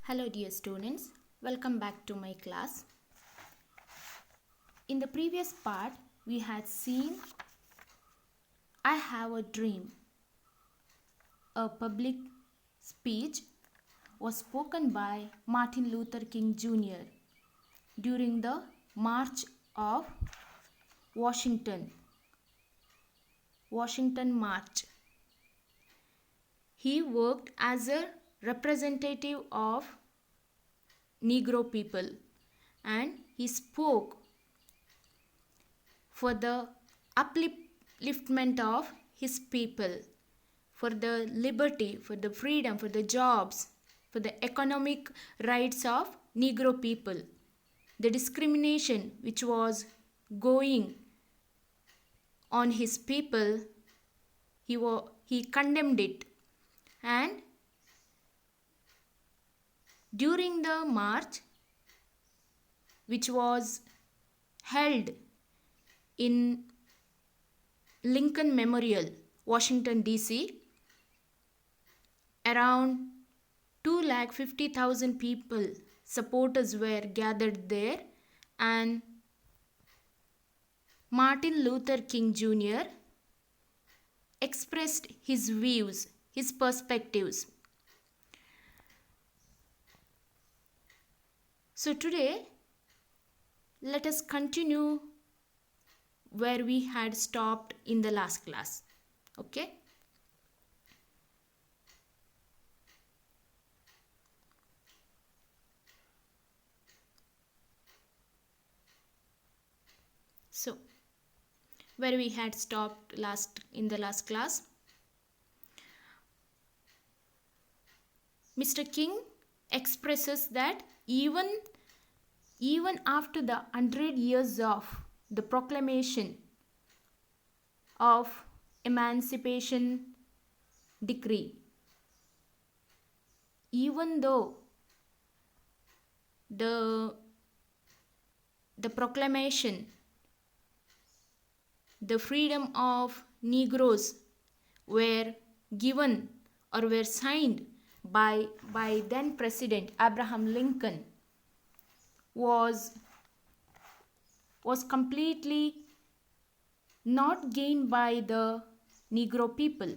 Hello dear students, welcome back to my class. In the previous part, we had seen I Have a Dream. A public speech was spoken by Martin Luther King Jr. during the March of Washington March. He worked as a representative of Negro people and he spoke for the upliftment of his people, for the liberty, for the freedom, for the jobs, for the economic rights of Negro people. The discrimination which was going on his people, he condemned it. And during the march, which was held in Lincoln Memorial, Washington DC, around 250,000 people, supporters were gathered there, and Martin Luther King Jr. expressed his views, his perspectives. So today, let us continue where we had stopped in the last class. Okay? So, where we had stopped in the last class, Mr. King expresses that even after the 100 years of the proclamation of Emancipation Decree, even though the proclamation, the freedom of Negroes were given or were signed by then President Abraham Lincoln, was completely not gained by the Negro people.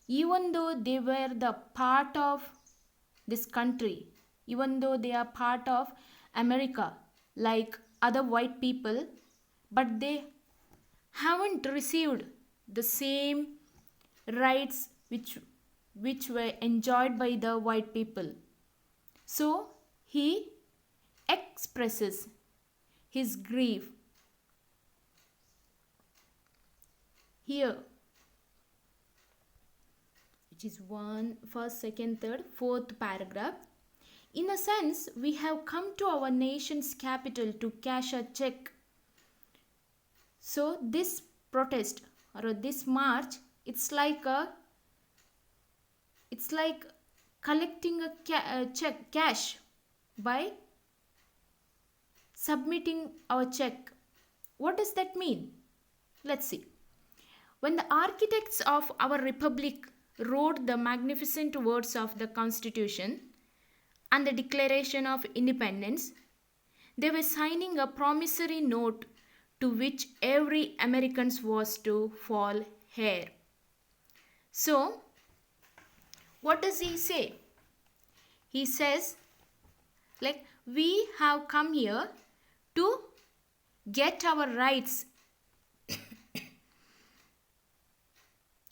Even though they were the part of this country, even though they are part of America like other white people, but they haven't received the same rights which were enjoyed by the white people. So he expresses his grief here, which is 1, 1st, 2nd, 3rd, 4th paragraph. In a sense, we have come to our nation's capital to cash a check. So this protest or this march, it's like collecting a check, cash, by submitting our check. What does that mean? Let's see. When the architects of our republic wrote the magnificent words of the Constitution and the Declaration of Independence, they were signing a promissory note to which every American was to fall heir. So, what does he say? He says, like, we have come here to get our rights.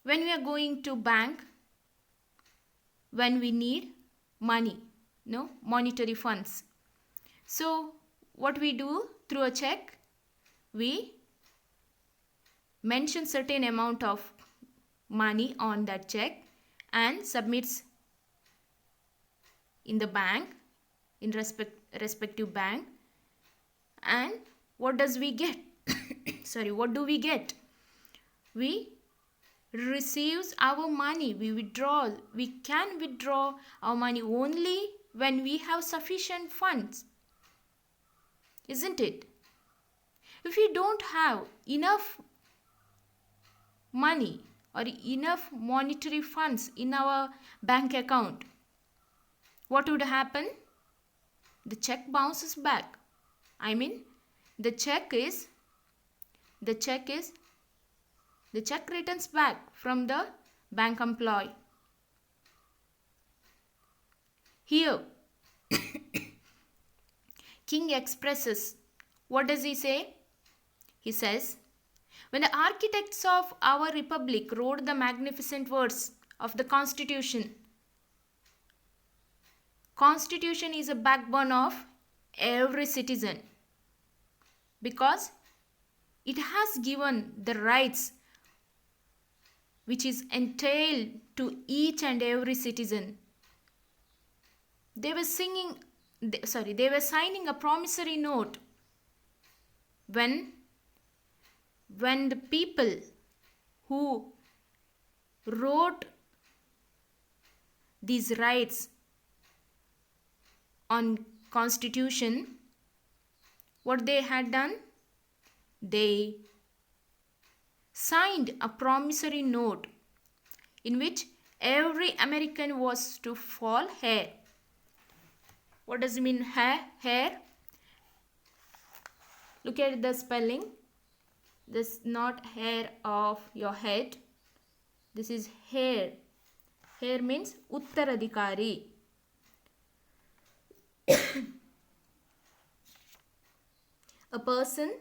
When we are going to bank, when we need money, monetary funds. So, what we do through a check, we mention certain amount of money on that check and submits in the bank, in respective bank. And what does we get? What do we get? We receives our money, we can withdraw our money only when we have sufficient funds, isn't it? If we don't have enough money or enough monetary funds in our bank account, what would happen? The check bounces back. I mean, the check returns back from the bank employee. Here, King expresses, what does he say? He says, when the architects of our republic wrote the magnificent words of the Constitution, Constitution is a backbone of every citizen because it has given the rights which is entailed to each and every citizen. They were signing a promissory note when the people who wrote these rights on Constitution, what they had done? They signed a promissory note in which every American was to fall heir. What does it mean, hair? Look at the spelling. This is not hair of your head. This is hair. Hair means Uttaradhikari. A person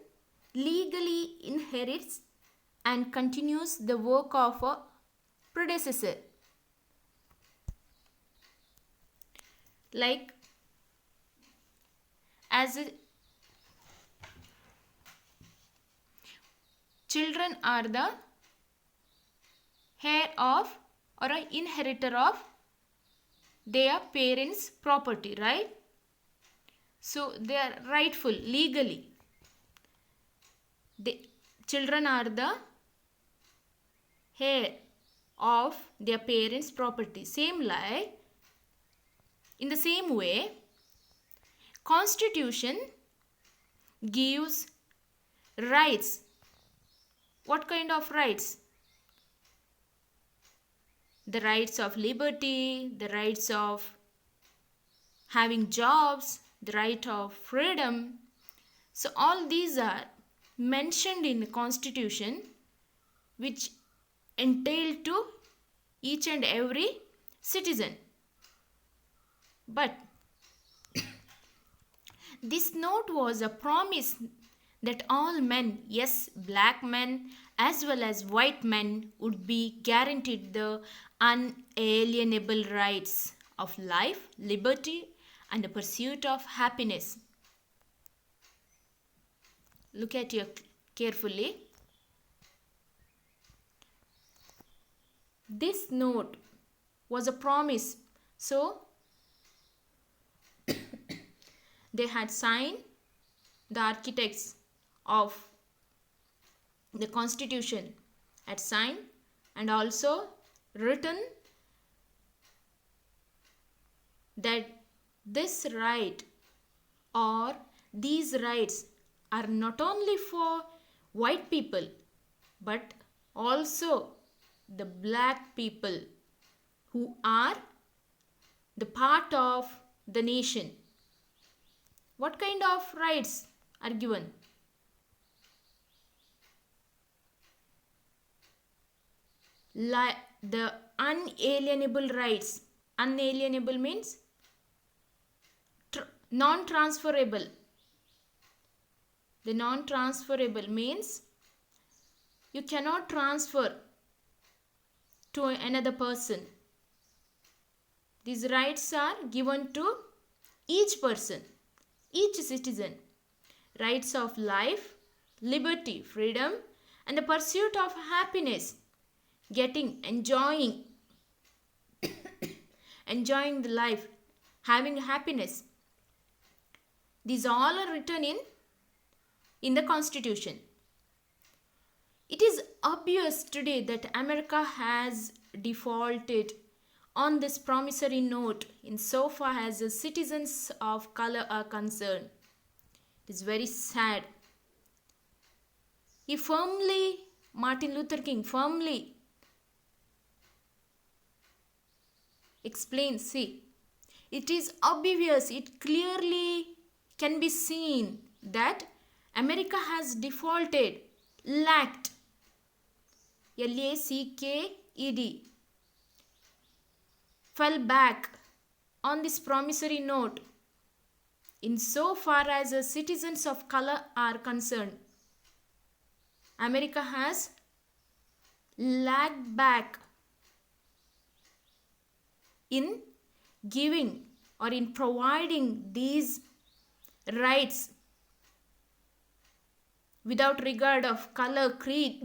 legally inherits and continues the work of a predecessor. Like as children are the heir of or an inheritor of their parents' property, right? So they are rightful legally. The children are the heir of their parents' property. In the same way, Constitution gives rights. What kind of rights? The rights of liberty, the rights of having jobs, the right of freedom. So all these are mentioned in the Constitution, which entail to each and every citizen. But this note was a promise that all men, yes, black men as well as white men, would be guaranteed the unalienable rights of life, liberty, and the pursuit of happiness. Look at it carefully. This note was a promise. So, they had signed, the architects of the Constitution had signed and also written that this right or these rights are not only for white people but also the black people who are the part of the nation. What kind of rights are given? The unalienable rights. Unalienable means non-transferable. The non-transferable means you cannot transfer to another person. These rights are given to each person, each citizen. Rights of life, liberty, freedom, and the pursuit of happiness. Enjoying the life, having happiness. These all are written in the Constitution. It is obvious today that America has defaulted on this promissory note insofar as the citizens of color are concerned. It is very sad. Martin Luther King firmly explains, it is obvious, it clearly can be seen that America has defaulted, lacked, LACKED, fell back on this promissory note insofar as citizens of color are concerned. America has lagged back in giving or in providing these rights without regard of color, creed.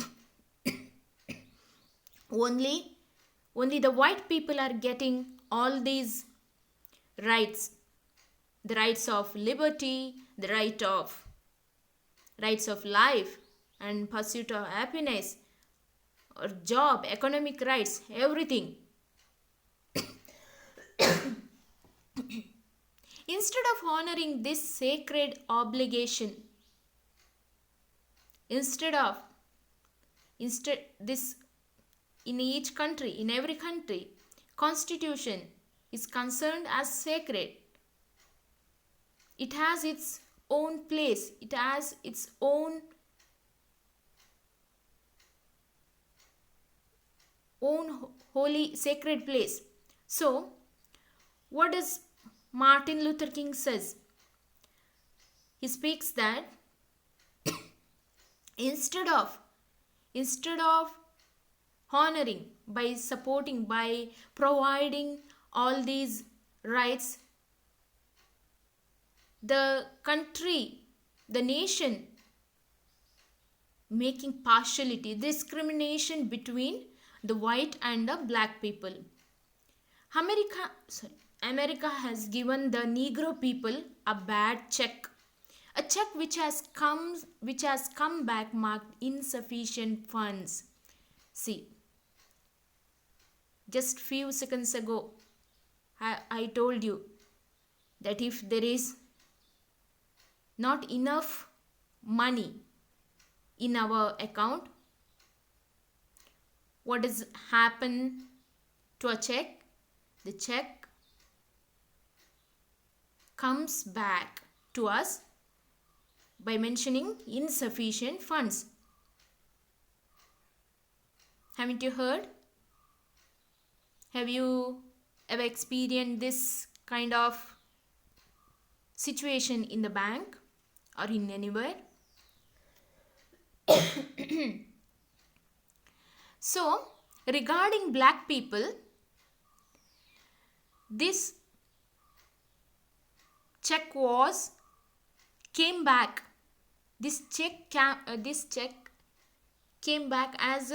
only the white people are getting all these rights, the rights of liberty, the rights of life and pursuit of happiness, or job, economic rights, everything. Instead of honoring this sacred obligation, instead this, in each country, in every country, constitution is concerned as sacred. It has its own place, it has its own holy sacred place. So what does Martin Luther King says? He speaks that instead of honoring, by supporting, by providing all these rights, the country, the nation, making partiality, discrimination between the white and the black people. America has given the Negro people a bad check. A check which has come back marked insufficient funds. See, just few seconds ago, I told you that if there is not enough money in our account, what does happen to a check? The check comes back to us by mentioning insufficient funds. Haven't you heard? Have you ever experienced this kind of situation in the bank or in anywhere? So, regarding black people, this check came back. This check came back as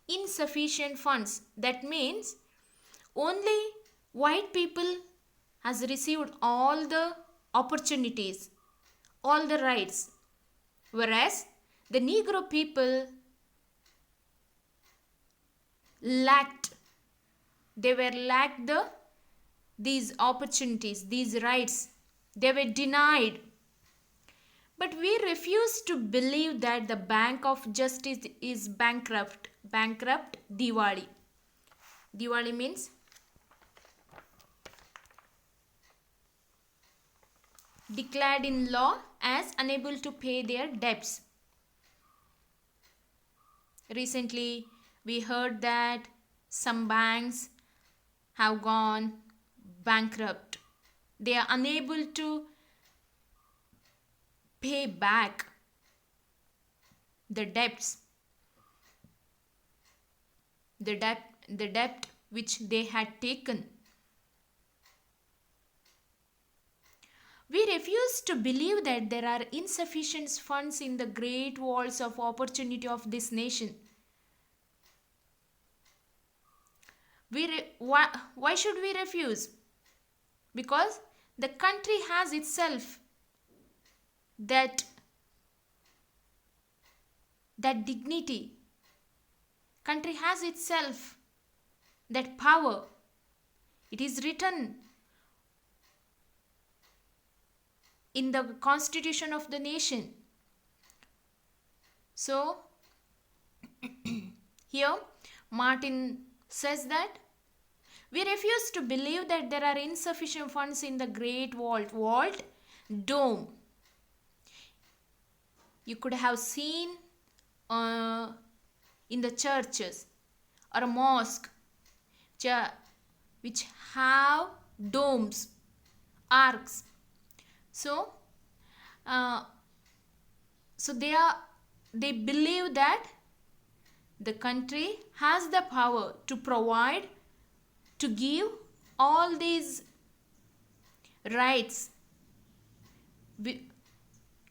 insufficient funds. That means only white people has received all the opportunities, all the rights, whereas the Negro people lacked these opportunities, these rights. They were denied. But we refuse to believe that the Bank of Justice is bankrupt. Diwali. Diwali means declared in law as unable to pay their debts. Recently, we heard that some banks have gone bankrupt. They are unable to pay back the debts, the debt which they had taken. We refuse to believe that there are insufficient funds in the great walls of opportunity of this nation. Why should we refuse? Because the country has itself that dignity. Country has itself that power. It is written in the constitution of the nation. So here Martin says that We refuse to believe that there are insufficient funds in the Great Vault Dome. You could have seen uh, in the churches or a mosque which have domes, arcs. So, uh, they believe that the country has the power to provide, to give all these rights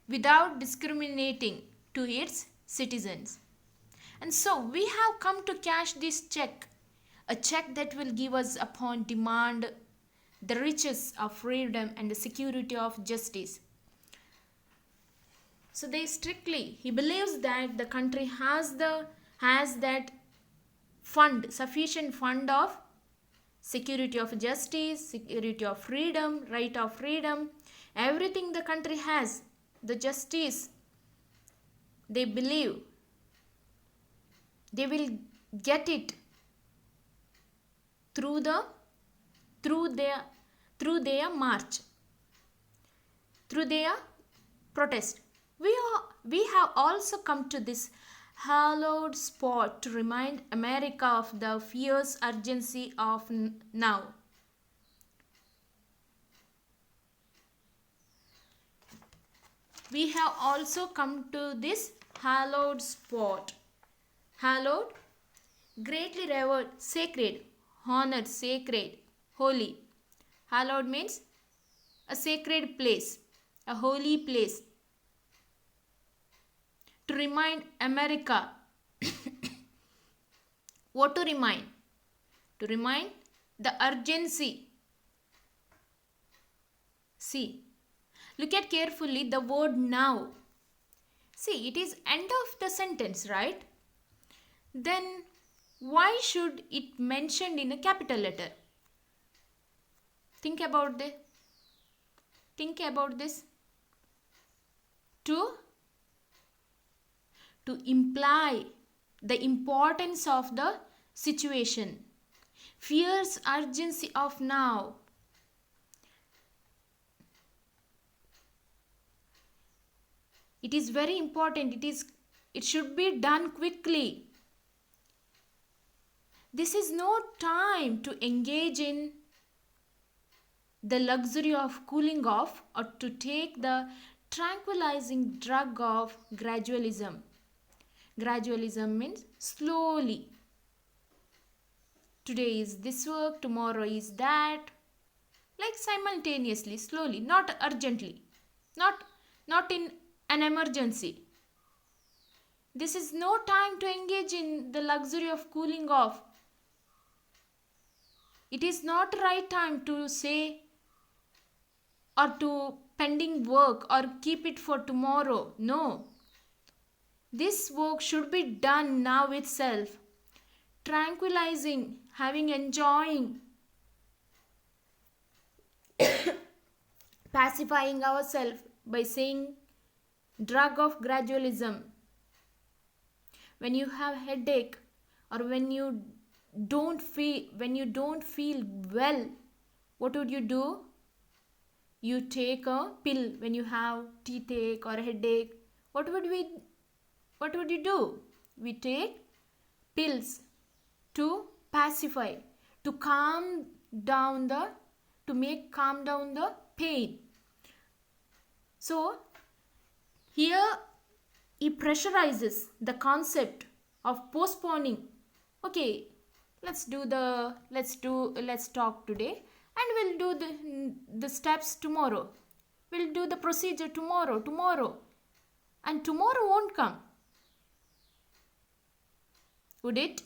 without discriminating to its citizens. And so we have come to cash this check, a check that will give us upon demand the riches of freedom and the security of justice. So he believes that the country has that sufficient fund of security of justice, security of freedom, right of freedom, everything the country has, the justice. They believe they will get it through their march, through their protest. We have also come to this hallowed spot to remind America of the fierce urgency of now. We have also come to this hallowed spot. Hallowed, greatly revered, sacred, honored, sacred, holy. Hallowed means a sacred place, a holy place. To remind America. What to remind? To remind the urgency. See, look at carefully the word now. See, it is end of the sentence, right? Then why should it mentioned in a capital letter? Think about this. To imply the importance of the situation. Fierce urgency of now. It is very important. It should be done quickly. This is no time to engage in the luxury of cooling off or to take the tranquilizing drug of gradualism. Gradualism means slowly. Today is this work, tomorrow is that. Like simultaneously, slowly, not urgently, not in an emergency. This is no time to engage in the luxury of cooling off. It is not the right time to say or to pending work or keep it for tomorrow. No. This work should be done now itself. Tranquilizing, enjoying, pacifying ourselves by saying drug of gradualism. When you have headache or when you don't feel well, what would you do? You take a pill. When you have toothache or headache, what would you do? We take pills to pacify, to calm down the pain. So here he pressurizes the concept of postponing. Okay, let's talk today and we'll do the steps tomorrow. We'll do the procedure tomorrow. And tomorrow won't come. Would it?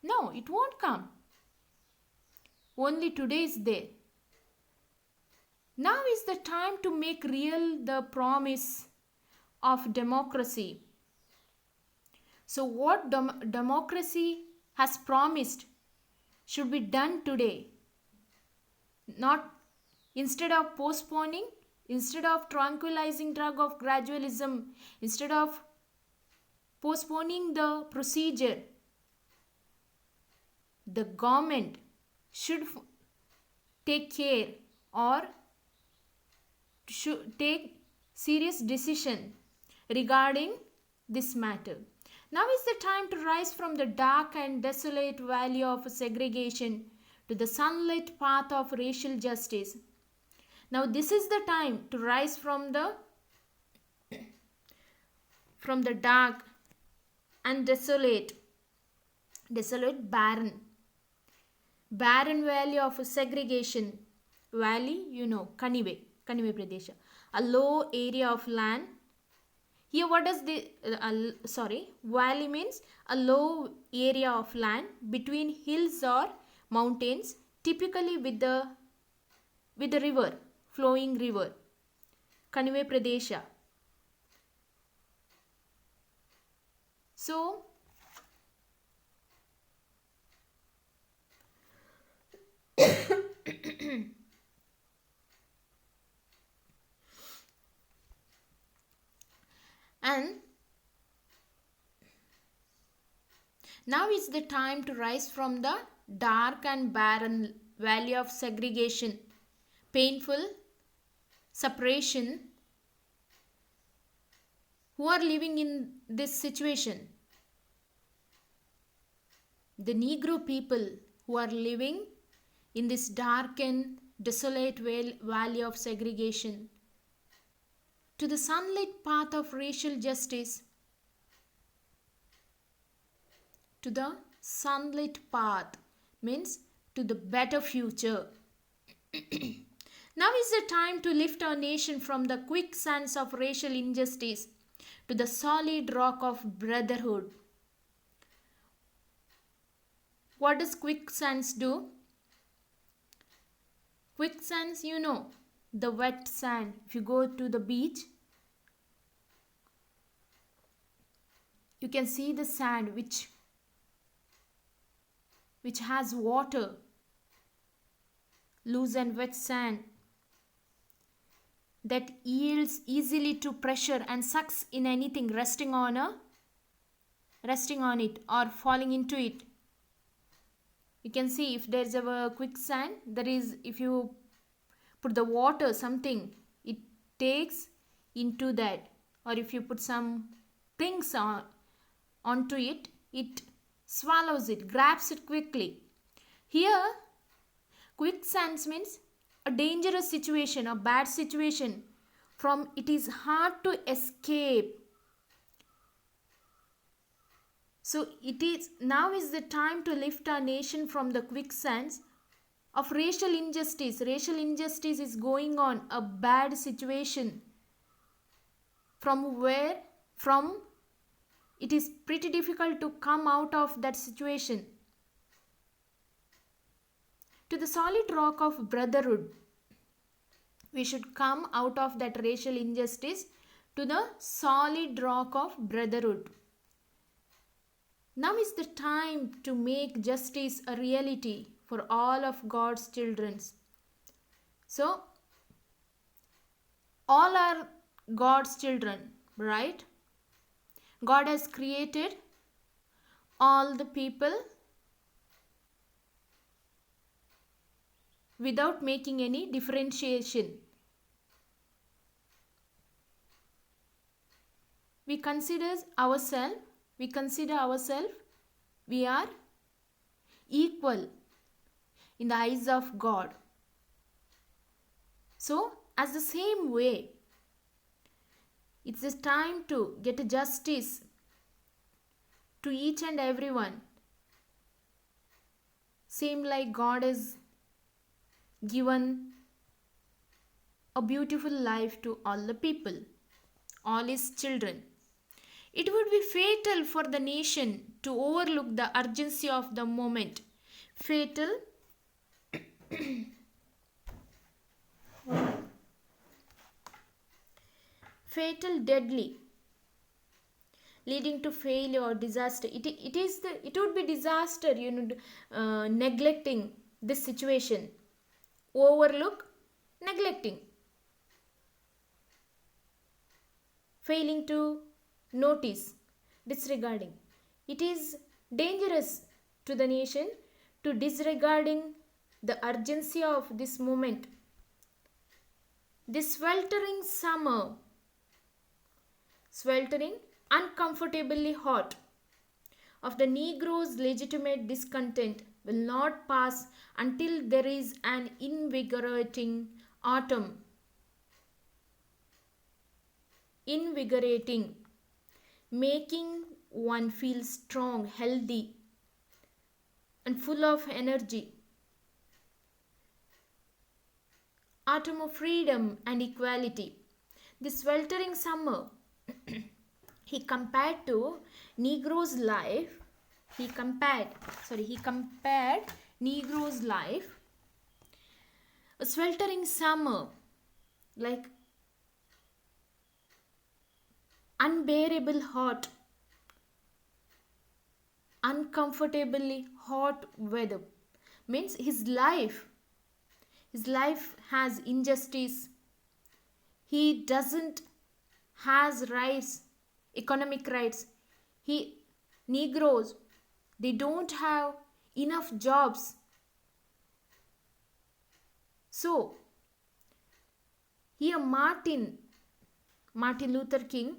No, it won't come. Only today is there. Now is the time to make real the promise of democracy. So what democracy has promised should be done today. Not instead of postponing, instead of tranquilizing drug of gradualism, instead of postponing the procedure, the government should take care or should take serious decision regarding this matter. Now is the time to rise from the dark and desolate valley of segregation to the sunlit path of racial justice. Now this is the time to rise from the dark and desolate barren valley of segregation. Valley, Kanive Pradesh, a low area of land. Here what does the valley means? A low area of land between hills or mountains, typically with the river, flowing river. Kanive Pradesh. So and now is the time to rise from the dark and barren valley of segregation, painful separation. Who are living in this situation? The Negro people who are living in this dark and desolate valley of segregation, to the sunlit path of racial justice, to the sunlit path means to the better future. Now is the time to lift our nation from the quicksands of racial injustice to the solid rock of brotherhood. What does quicksands do? Quicksands, the wet sand. If you go to the beach, you can see the sand which has water, loose and wet sand that yields easily to pressure and sucks in anything resting on it or falling into it. You can see if there's a quicksand, if you put the water, something, it takes into that, or if you put some things onto it, it swallows it, grabs it quickly. Here, quicksands means a dangerous situation, a bad situation from it is hard to escape. So now is the time to lift our nation from the quicksands of racial injustice. Racial injustice is going on, a bad situation from it is pretty difficult to come out of that situation. To the solid rock of brotherhood, we should come out of that racial injustice to the solid rock of brotherhood. Now is the time to make justice a reality for all of God's children. So, all are God's children, right? God has created all the people without making any differentiation. We consider ourselves, we are equal in the eyes of God. So, as the same way, it's the time to get justice to each and everyone. Same like God has given a beautiful life to all the people, all his children. It would be fatal for the nation to overlook the urgency of the moment. Fatal deadly, leading to failure or disaster. It would be disaster, neglecting this situation. Overlook, neglecting, failing to notice, disregarding. It is dangerous to the nation to disregarding the urgency of this moment. This sweltering, uncomfortably hot, of the Negro's legitimate discontent will not pass until there is an invigorating, making one feel strong, healthy, and full of energy. Autumn of freedom and equality. This sweltering summer, he compared to Negro's life. He compared Negro's life, a sweltering summer, like unbearable hot, uncomfortably hot weather. Means his life has injustice. He doesn't has rights, economic rights. Negroes, they don't have enough jobs. So here Martin Luther King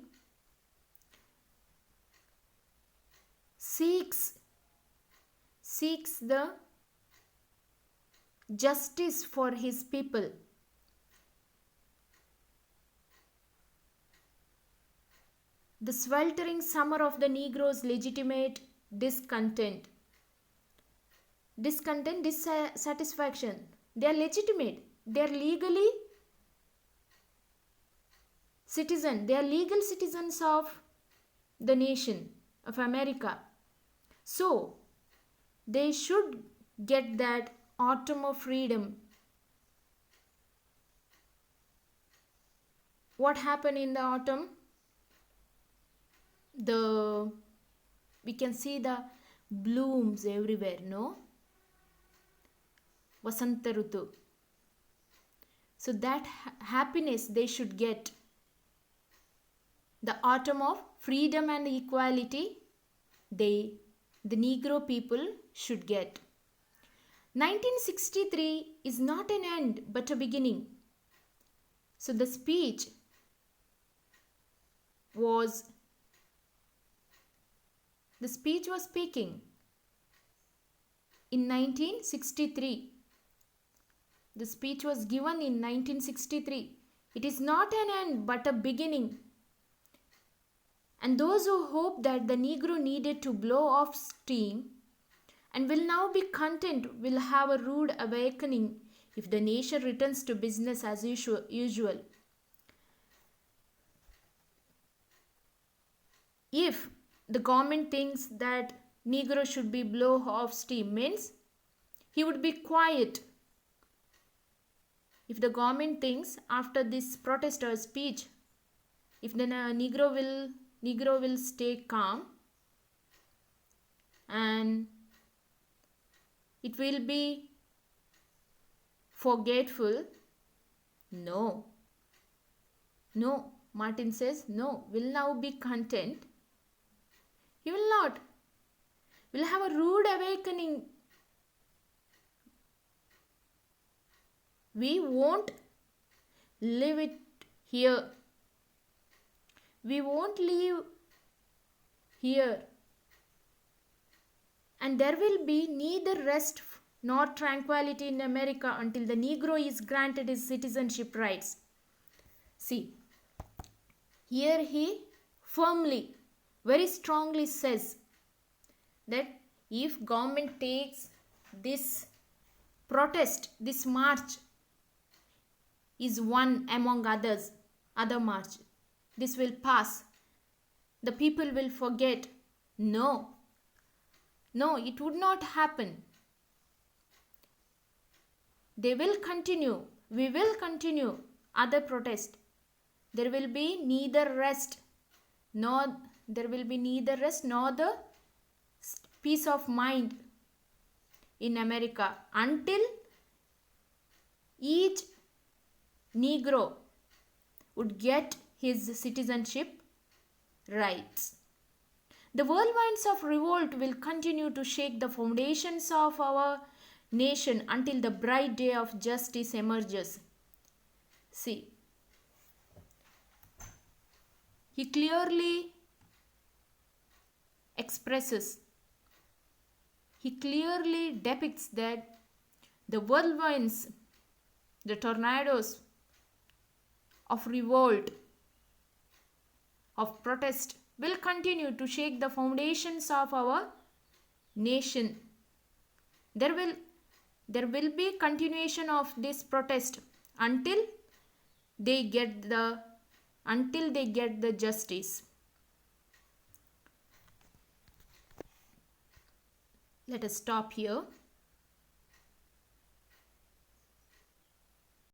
seeks the justice for his people. The sweltering summer of the Negro's legitimate dissatisfaction. They are legitimate. They are legally citizen. They are legal citizens of the nation of America. So they should get that autumn of freedom. What happened in the autumn? We can see the blooms everywhere, no? Vasanta Rutu. So that happiness they should get. The autumn of freedom and equality, the Negro people should get. 1963 is not an end but a beginning. So the speech was speaking in 1963. The speech was given in 1963. It is not an end but a beginning. And those who hope that the Negro needed to blow off steam and will now be content will have a rude awakening if the nation returns to business as usual. If the government thinks that Negro should be blow off steam, means he would be quiet. If the government thinks after this protester speech, if the Negro will stay calm and it will be forgetful. No, Martin says, no, will now be content. He will not. Will have a rude awakening. We won't live it here. We won't live here. And there will be neither rest nor tranquility in America until the Negro is granted his citizenship rights. See, here he firmly, very strongly says that if government takes this protest, this march is one among other march, this will pass. The people will forget. No, it would not happen. They will continue. We will continue other protest. There will be neither rest nor the peace of mind in America until each Negro would get his citizenship rights. The whirlwinds of revolt will continue to shake the foundations of our nation until the bright day of justice emerges. See, he clearly expresses, he clearly depicts that the whirlwinds, the tornadoes of revolt, of protest will continue to shake the foundations of our nation. There will be continuation of this protest until they get the justice. Let us stop here.